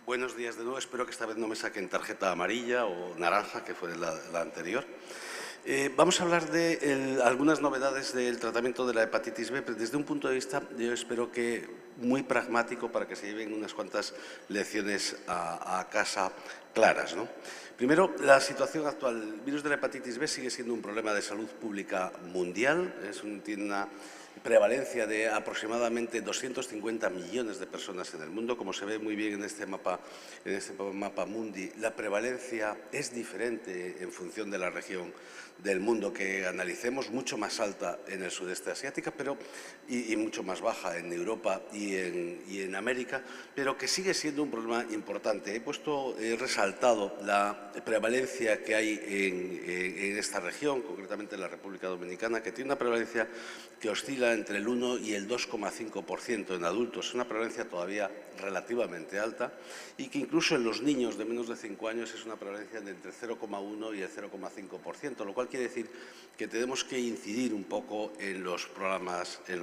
Buenos días de nuevo. Espero que esta vez no me saquen tarjeta amarilla o naranja, que fue la anterior. Vamos a hablar de algunas novedades del tratamiento de la hepatitis B, pero desde un punto de vista, yo espero que muy pragmático, para que se lleven unas cuantas lecciones a casa claras, ¿no? Primero, la situación actual. El virus de la hepatitis B sigue siendo un problema de salud pública mundial. Tiene una prevalencia de aproximadamente 250 millones de personas en el mundo. Como se ve muy bien en este mapa mundi, la prevalencia es diferente en función de la región del mundo que analicemos, mucho más alta en el sudeste asiático y mucho más baja en Europa y en América, pero que sigue siendo un problema importante. He resaltado la prevalencia que hay en esta región, concretamente en la República Dominicana, que tiene una prevalencia que oscila entre el 1 y el 2,5% en adultos. Es una prevalencia todavía relativamente alta y que incluso en los niños de menos de 5 años es una prevalencia de entre 0,1 y el 0,5%, lo cual quiere decir que tenemos que incidir un poco en los programas de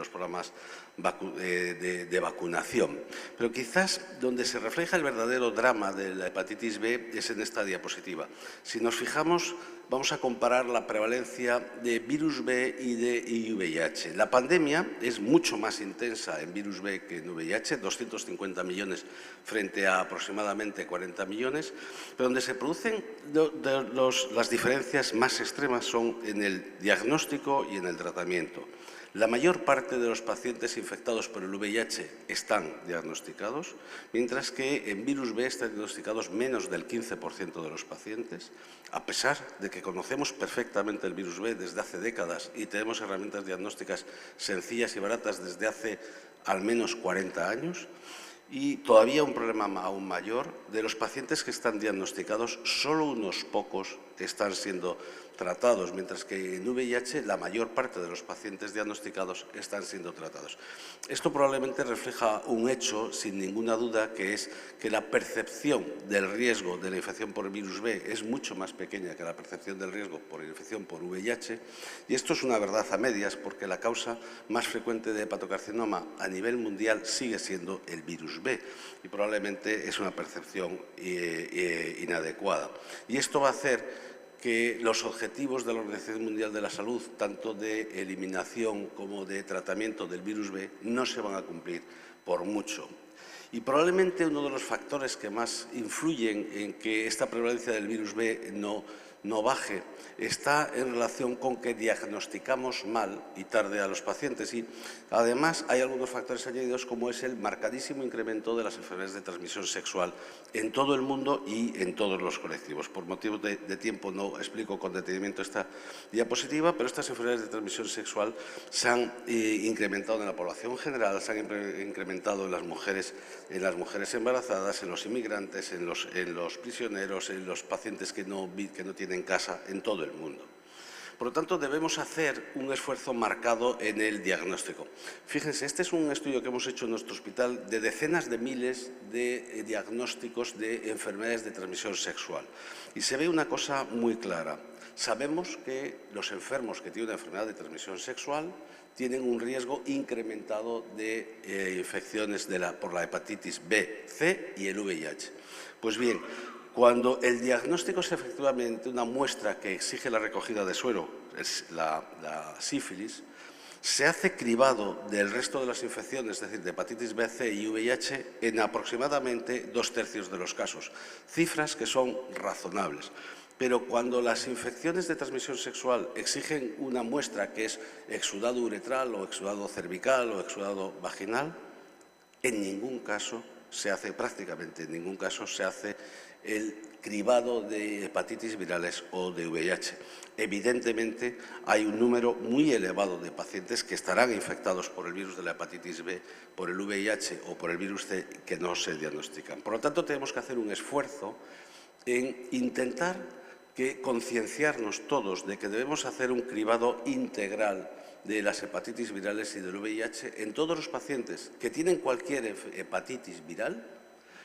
vacunación. Pero quizás donde se refleja el verdadero drama de la hepatitis B es en esta diapositiva. Si nos fijamos, vamos a comparar la prevalencia de virus B y de VIH. La pandemia es mucho más intensa en virus B que en VIH, 250 millones frente a aproximadamente 40 millones, pero donde se producen las diferencias más extremas son en el diagnóstico y en el tratamiento. La mayor parte de los pacientes infectados por el VIH están diagnosticados, mientras que en virus B están diagnosticados menos del 15% de los pacientes, a pesar de que conocemos perfectamente el virus B desde hace décadas y tenemos herramientas diagnósticas sencillas y baratas desde hace al menos 40 años. Y todavía un problema aún mayor, de los pacientes que están diagnosticados, solo unos pocos están siendo tratados, mientras que en VIH la mayor parte de los pacientes diagnosticados están siendo tratados. Esto probablemente refleja un hecho, sin ninguna duda, que es que la percepción del riesgo de la infección por el virus B es mucho más pequeña que la percepción del riesgo por infección por VIH, y esto es una verdad a medias, porque la causa más frecuente de hepatocarcinoma a nivel mundial sigue siendo el virus B, y probablemente es una percepción inadecuada. Y esto va a hacer que los objetivos de la Organización Mundial de la Salud, tanto de eliminación como de tratamiento del virus B, no se van a cumplir por mucho. Y probablemente uno de los factores que más influyen en que esta prevalencia del virus B no baje está en relación con que diagnosticamos mal y tarde a los pacientes. Y además hay algunos factores añadidos, como es el marcadísimo incremento de las enfermedades de transmisión sexual en todo el mundo y en todos los colectivos. Por motivos de tiempo no explico con detenimiento esta diapositiva, pero estas enfermedades de transmisión sexual se han incrementado en la población general, se han incrementado en las mujeres embarazadas, en los inmigrantes, en los prisioneros, en los pacientes que no tienen casa, en todo el mundo. Por lo tanto, debemos hacer un esfuerzo marcado en el diagnóstico. Fíjense, este es un estudio que hemos hecho en nuestro hospital de decenas de miles de diagnósticos de enfermedades de transmisión sexual. Y se ve una cosa muy clara. Sabemos que los enfermos que tienen una enfermedad de transmisión sexual tienen un riesgo incrementado de infecciones por la hepatitis B, C y el VIH. Pues bien, cuando el diagnóstico es efectivamente una muestra que exige la recogida de suero, es la sífilis, se hace cribado del resto de las infecciones, es decir, de hepatitis B, C y VIH, en aproximadamente 2/3 de los casos, cifras que son razonables. Pero cuando las infecciones de transmisión sexual exigen una muestra que es exudado uretral o exudado cervical o exudado vaginal, en ningún caso se hace, prácticamente en ningún caso se hace el cribado de hepatitis virales o de VIH. Evidentemente, hay un número muy elevado de pacientes que estarán infectados por el virus de la hepatitis B, por el VIH o por el virus C que no se diagnostican. Por lo tanto, tenemos que hacer un esfuerzo en intentar concienciarnos todos de que debemos hacer un cribado integral de las hepatitis virales y del VIH en todos los pacientes que tienen cualquier hepatitis viral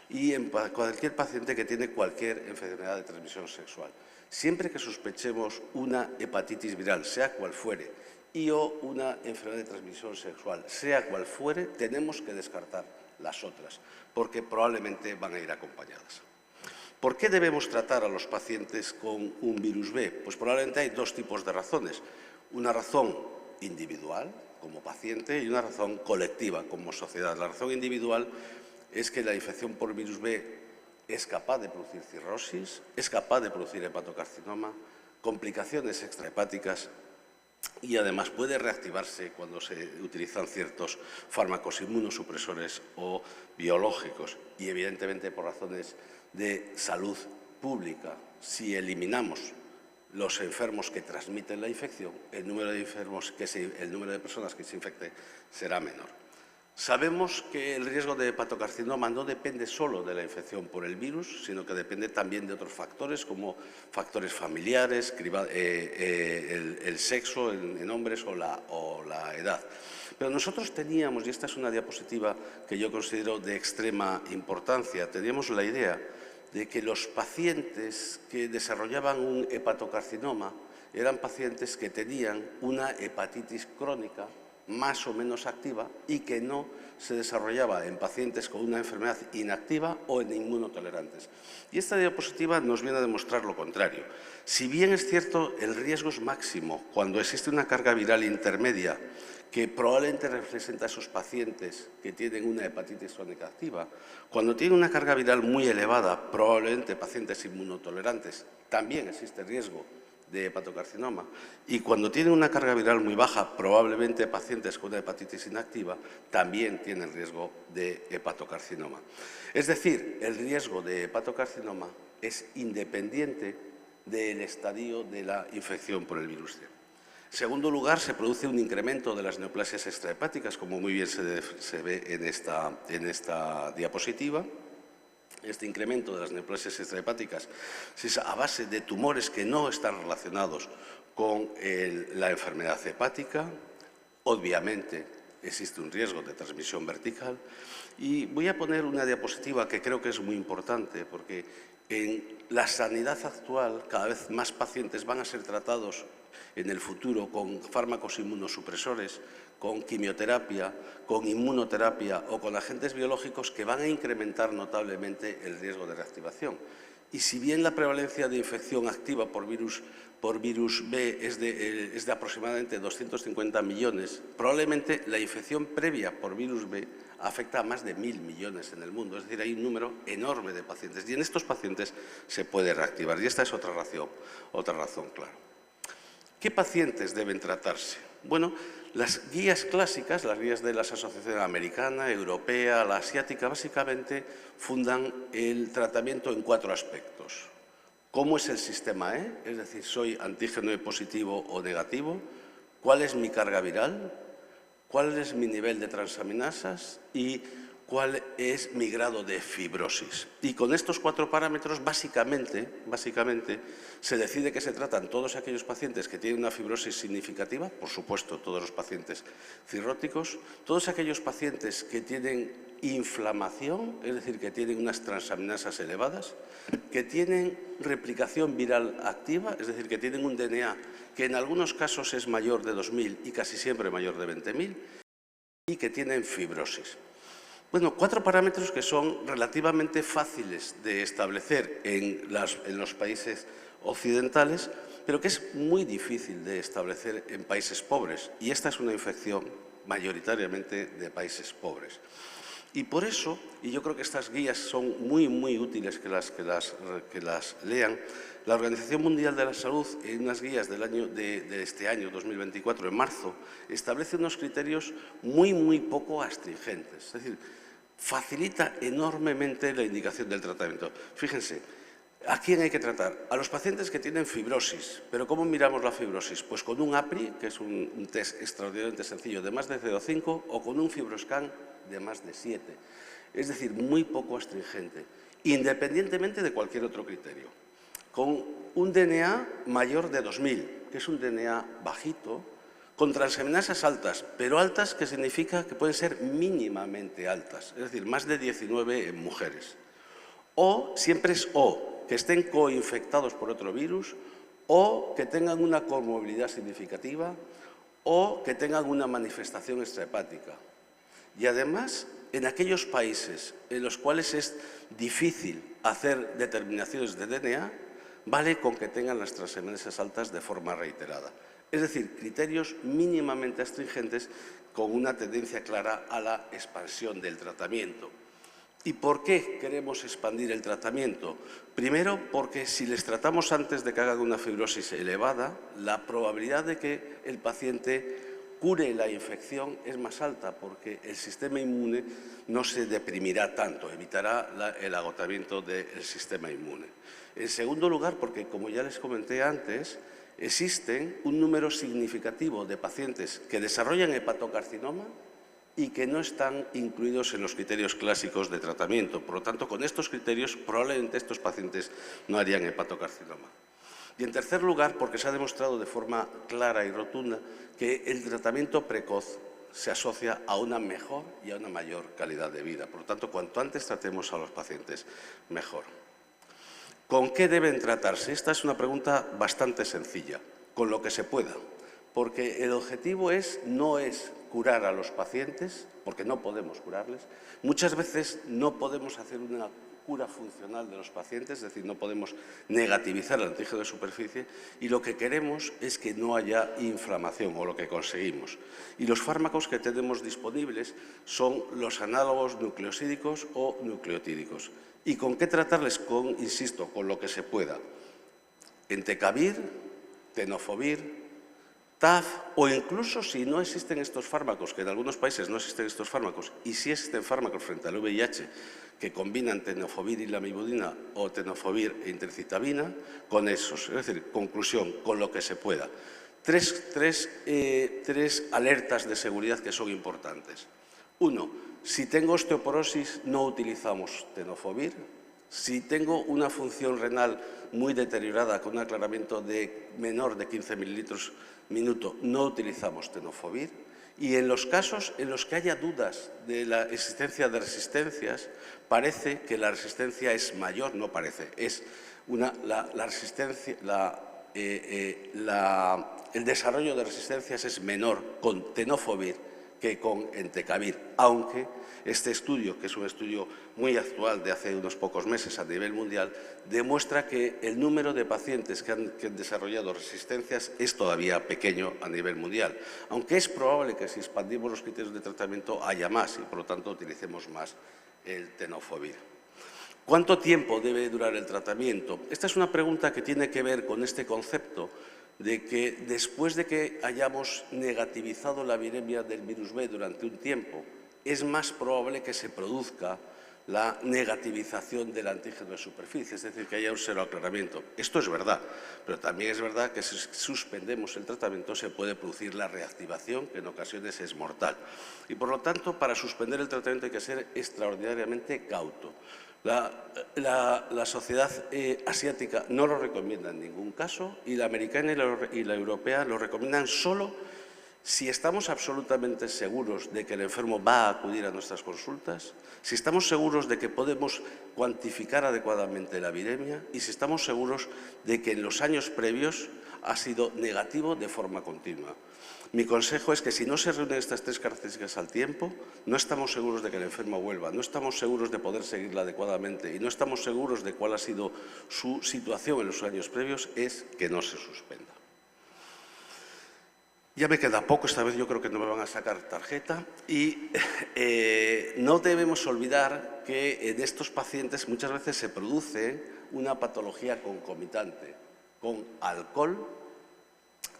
y en cualquier paciente que tiene cualquier enfermedad de transmisión sexual. Siempre que sospechemos una hepatitis viral, sea cual fuere, y o una enfermedad de transmisión sexual, sea cual fuere, tenemos que descartar las otras, porque probablemente van a ir acompañadas. ¿Por qué debemos tratar a los pacientes con un virus B? Pues probablemente hay dos tipos de razones. Una razón individual, como paciente, y una razón colectiva, como sociedad. La razón individual es que la infección por virus B es capaz de producir cirrosis, es capaz de producir hepatocarcinoma, complicaciones extrahepáticas y además puede reactivarse cuando se utilizan ciertos fármacos inmunosupresores o biológicos y evidentemente por razones de salud pública. Si eliminamos los enfermos que transmiten la infección, el número de personas que se infecte será menor. Sabemos que el riesgo de hepatocarcinoma no depende solo de la infección por el virus, sino que depende también de otros factores, como factores familiares, el sexo en hombres o la edad. Pero nosotros teníamos, y esta es una diapositiva que yo considero de extrema importancia, teníamos la idea de que los pacientes que desarrollaban un hepatocarcinoma eran pacientes que tenían una hepatitis crónica más o menos activa y que no se desarrollaba en pacientes con una enfermedad inactiva o en inmunotolerantes. Y esta diapositiva nos viene a demostrar lo contrario. Si bien es cierto, el riesgo es máximo cuando existe una carga viral intermedia que probablemente representa a esos pacientes que tienen una hepatitis crónica activa. Cuando tienen una carga viral muy elevada, probablemente pacientes inmunotolerantes, también existe riesgo de hepatocarcinoma. Y cuando tienen una carga viral muy baja, probablemente pacientes con una hepatitis inactiva también tienen riesgo de hepatocarcinoma. Es decir, el riesgo de hepatocarcinoma es independiente del estadio de la infección por el virus C. En segundo lugar, se produce un incremento de las neoplasias extrahepáticas, como muy bien se ve en esta diapositiva. Este incremento de las neoplasias extrahepáticas es a base de tumores que no están relacionados con la enfermedad hepática. Obviamente, existe un riesgo de transmisión vertical. Y voy a poner una diapositiva que creo que es muy importante, porque en la sanidad actual cada vez más pacientes van a ser tratados en el futuro con fármacos inmunosupresores, con quimioterapia, con inmunoterapia o con agentes biológicos que van a incrementar notablemente el riesgo de reactivación. Y si bien la prevalencia de infección activa por virus B es de aproximadamente 250 millones, probablemente la infección previa por virus B afecta a más de 1.000 millones en el mundo. Es decir, hay un número enorme de pacientes y en estos pacientes se puede reactivar. Y esta es otra razón clara. ¿Qué pacientes deben tratarse? Bueno, las guías clásicas, las guías de las asociaciones americana, europea, la asiática, básicamente fundan el tratamiento en 4 aspectos. ¿Cómo es el sistema E? Es decir, ¿soy antígeno E positivo o negativo? ¿Cuál es mi carga viral? ¿Cuál es mi nivel de transaminasas? Y cuál es mi grado de fibrosis. Y con estos 4 parámetros, básicamente, se decide que se tratan todos aquellos pacientes que tienen una fibrosis significativa, por supuesto, todos los pacientes cirróticos, todos aquellos pacientes que tienen inflamación, es decir, que tienen unas transaminasas elevadas, que tienen replicación viral activa, es decir, que tienen un DNA que en algunos casos es mayor de 2.000 y casi siempre mayor de 20.000, y que tienen fibrosis. Bueno, 4 parámetros que son relativamente fáciles de establecer en los países occidentales, pero que es muy difícil de establecer en países pobres. Y esta es una infección mayoritariamente de países pobres. Y por eso, y yo creo que estas guías son muy útiles que las lean, la Organización Mundial de la Salud, en unas guías de este año, 2024, en marzo, establece unos criterios muy poco astringentes. Es decir, facilita enormemente la indicación del tratamiento. Fíjense, ¿a quién hay que tratar? A los pacientes que tienen fibrosis. ¿Pero cómo miramos la fibrosis? Pues con un APRI, que es un test extraordinariamente sencillo, de más de 0,5, o con un FibroScan de más de 7. Es decir, muy poco astringente, independientemente de cualquier otro criterio. Con un DNA mayor de 2.000, que es un DNA bajito, con transaminasas altas, pero altas que significa que pueden ser mínimamente altas, es decir, más de 19 en mujeres. O, siempre es O, que estén coinfectados por otro virus, o que tengan una comorbilidad significativa, o que tengan una manifestación extrahepática. Y además, en aquellos países en los cuales es difícil hacer determinaciones de DNA, vale con que tengan las transaminasas altas de forma reiterada. Es decir, criterios mínimamente astringentes con una tendencia clara a la expansión del tratamiento. ¿Y por qué queremos expandir el tratamiento? Primero, porque si les tratamos antes de que hagan una fibrosis elevada, la probabilidad de que el paciente cure la infección es más alta, porque el sistema inmune no se deprimirá tanto, evitará el agotamiento del sistema inmune. En segundo lugar, porque, como ya les comenté antes, existen un número significativo de pacientes que desarrollan hepatocarcinoma y que no están incluidos en los criterios clásicos de tratamiento. Por lo tanto, con estos criterios, probablemente estos pacientes no harían hepatocarcinoma. Y, en tercer lugar, porque se ha demostrado de forma clara y rotunda que el tratamiento precoz se asocia a una mejor y a una mayor calidad de vida. Por lo tanto, cuanto antes tratemos a los pacientes, mejor. ¿Con qué deben tratarse? Esta es una pregunta bastante sencilla, con lo que se pueda, porque el objetivo no es curar a los pacientes, porque no podemos curarles. Muchas veces no podemos hacer una cura funcional de los pacientes, es decir, no podemos negativizar el antígeno de superficie, y lo que queremos es que no haya inflamación, o lo que conseguimos. Y los fármacos que tenemos disponibles son los análogos nucleosídicos o nucleotídicos. ¿Y con qué tratarles? Insisto, con lo que se pueda. Entecavir, tenofovir, TAF, o incluso si no existen estos fármacos, que en algunos países no existen estos fármacos, y sí existen fármacos frente al VIH que combinan tenofovir y lamivudina o tenofovir e intercitabina, con esos. Es decir, conclusión, con lo que se pueda. Tres alertas de seguridad que son importantes. Uno, si tengo osteoporosis, no utilizamos tenofovir. Si tengo una función renal muy deteriorada con un aclaramiento menor de 15 mililitros minuto, no utilizamos tenofovir. Y en los casos en los que haya dudas de la existencia de resistencias, parece que la resistencia es mayor, no parece, es el desarrollo de resistencias es menor con tenofovir que con entecavir, aunque este estudio, que es un estudio muy actual de hace unos pocos meses a nivel mundial, demuestra que el número de pacientes que han desarrollado resistencias es todavía pequeño a nivel mundial, aunque es probable que si expandimos los criterios de tratamiento haya más y, por lo tanto, utilicemos más el tenofovir. ¿Cuánto tiempo debe durar el tratamiento? Esta es una pregunta que tiene que ver con este concepto de que después de que hayamos negativizado la viremia del virus B durante un tiempo, es más probable que se produzca la negativización del antígeno de superficie, es decir, que haya un seroaclaramiento. Esto es verdad, pero también es verdad que si suspendemos el tratamiento se puede producir la reactivación, que en ocasiones es mortal. Y, por lo tanto, para suspender el tratamiento hay que ser extraordinariamente cauto. La sociedad asiática no lo recomienda en ningún caso y la americana y la europea lo recomiendan solo si estamos absolutamente seguros de que el enfermo va a acudir a nuestras consultas, si estamos seguros de que podemos cuantificar adecuadamente la viremia y si estamos seguros de que en los años previos ha sido negativo de forma continua. Mi consejo es que si no se reúnen estas tres características al tiempo, no estamos seguros de que el enfermo vuelva, no estamos seguros de poder seguirla adecuadamente y no estamos seguros de cuál ha sido su situación en los años previos, es que no se suspenda. Ya me queda poco, esta vez yo creo que no me van a sacar tarjeta y no debemos olvidar que en estos pacientes muchas veces se produce una patología concomitante con alcohol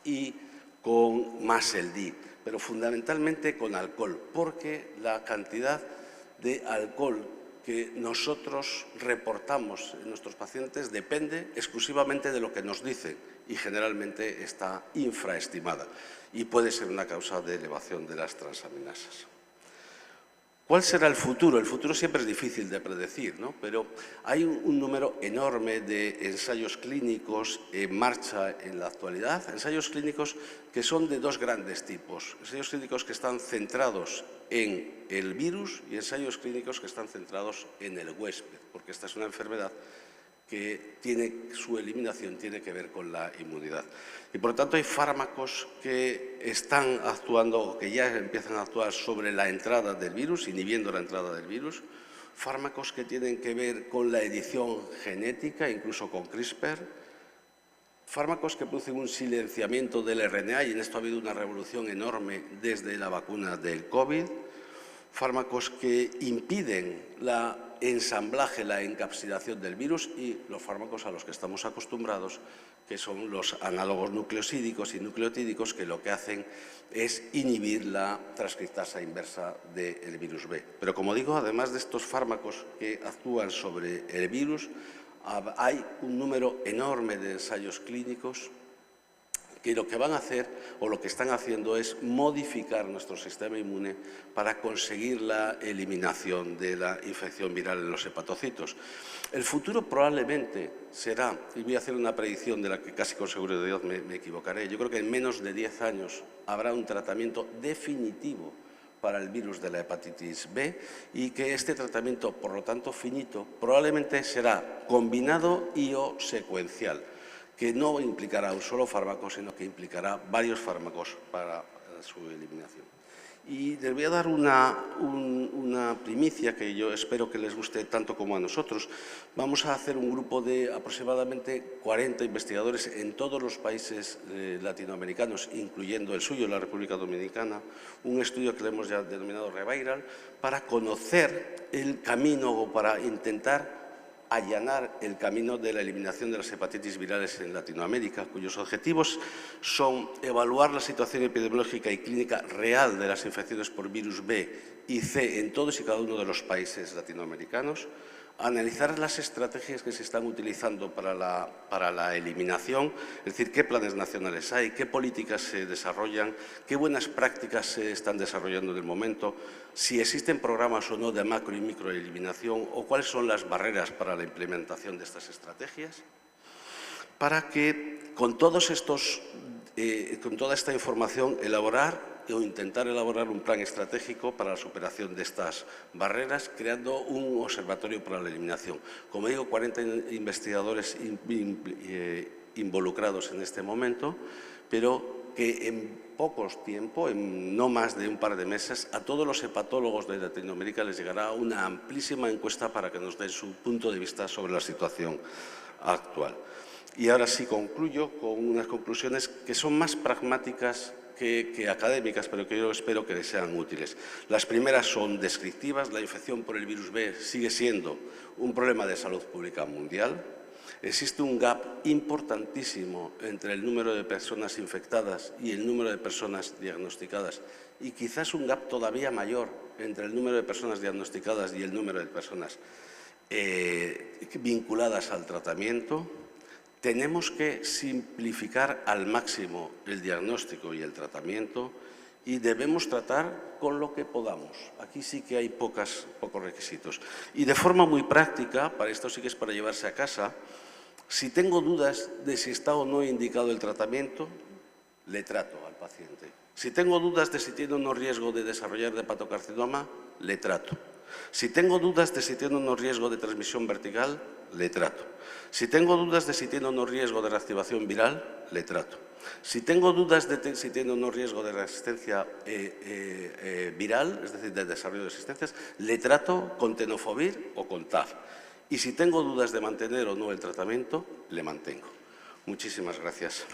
y con MASLD, pero fundamentalmente con alcohol, porque la cantidad de alcohol que nosotros reportamos en nuestros pacientes depende exclusivamente de lo que nos dicen y generalmente está infraestimada y puede ser una causa de elevación de las transaminasas. ¿Cuál será el futuro? El futuro siempre es difícil de predecir, ¿no? Pero hay un número enorme de ensayos clínicos en marcha en la actualidad, ensayos clínicos que son de dos grandes tipos, ensayos clínicos que están centrados en el virus y ensayos clínicos que están centrados en el huésped, porque esta es una enfermedad que su eliminación tiene que ver con la inmunidad. Y por lo tanto hay fármacos que están actuando o que ya empiezan a actuar sobre la entrada del virus, inhibiendo la entrada del virus, fármacos que tienen que ver con la edición genética, incluso con CRISPR, fármacos que producen un silenciamiento del RNA, y en esto ha habido una revolución enorme desde la vacuna del COVID, fármacos que impiden la ensamblaje, la encapsulación del virus, y los fármacos a los que estamos acostumbrados, que son los análogos nucleosídicos y nucleotídicos, que lo que hacen es inhibir la transcriptasa inversa del virus B. Pero, como digo, además de estos fármacos que actúan sobre el virus, hay un número enorme de ensayos clínicos que lo que van a hacer o lo que están haciendo es modificar nuestro sistema inmune para conseguir la eliminación de la infección viral en los hepatocitos. El futuro probablemente será, y voy a hacer una predicción de la que casi con seguridad me equivocaré, yo creo que en menos de 10 años habrá un tratamiento definitivo para el virus de la hepatitis B, y que este tratamiento, por lo tanto finito, probablemente será combinado y o secuencial, que no implicará un solo fármaco, sino que implicará varios fármacos para su eliminación. Y les voy a dar una primicia que yo espero que les guste tanto como a nosotros. Vamos a hacer un grupo de aproximadamente 40 investigadores en todos los países latinoamericanos, incluyendo el suyo, la República Dominicana, un estudio que le hemos ya denominado Reviral, para conocer el camino o para intentar allanar el camino de la eliminación de las hepatitis virales en Latinoamérica, cuyos objetivos son evaluar la situación epidemiológica y clínica real de las infecciones por virus B y C en todos y cada uno de los países latinoamericanos, analizar las estrategias que se están utilizando para la eliminación, es decir, qué planes nacionales hay, qué políticas se desarrollan, qué buenas prácticas se están desarrollando en el momento, si existen programas o no de macro y microeliminación o cuáles son las barreras para la implementación de estas estrategias, para que con toda esta información elaborar o intentar elaborar un plan estratégico para la superación de estas barreras, creando un observatorio para la eliminación. Como digo, 40 investigadores involucrados en este momento, pero que en pocos tiempo, en no más de un par de meses, a todos los hepatólogos de Latinoamérica les llegará una amplísima encuesta para que nos den su punto de vista sobre la situación actual. Y ahora sí concluyo con unas conclusiones que son más pragmáticas que académicas, pero que yo espero que les sean útiles. Las primeras son descriptivas. La infección por el virus B sigue siendo un problema de salud pública mundial. Existe un gap importantísimo entre el número de personas infectadas y el número de personas diagnosticadas, y quizás un gap todavía mayor entre el número de personas diagnosticadas y el número de personas vinculadas al tratamiento. Tenemos que simplificar al máximo el diagnóstico y el tratamiento, y debemos tratar con lo que podamos. Aquí sí que hay pocos requisitos. Y de forma muy práctica, para esto sí que es para llevarse a casa, si tengo dudas de si está o no indicado el tratamiento, le trato al paciente. Si tengo dudas de si tiene o no riesgo de desarrollar hepatocarcinoma, le trato. Si tengo dudas de si tiene o no riesgo de transmisión vertical, le trato. Si tengo dudas de si tiene o no riesgo de reactivación viral, le trato. Si tengo dudas de si tiene o no riesgo de resistencia viral, es decir, de desarrollo de resistencias, le trato con tenofovir o con TAF. Y si tengo dudas de mantener o no el tratamiento, le mantengo. Muchísimas gracias.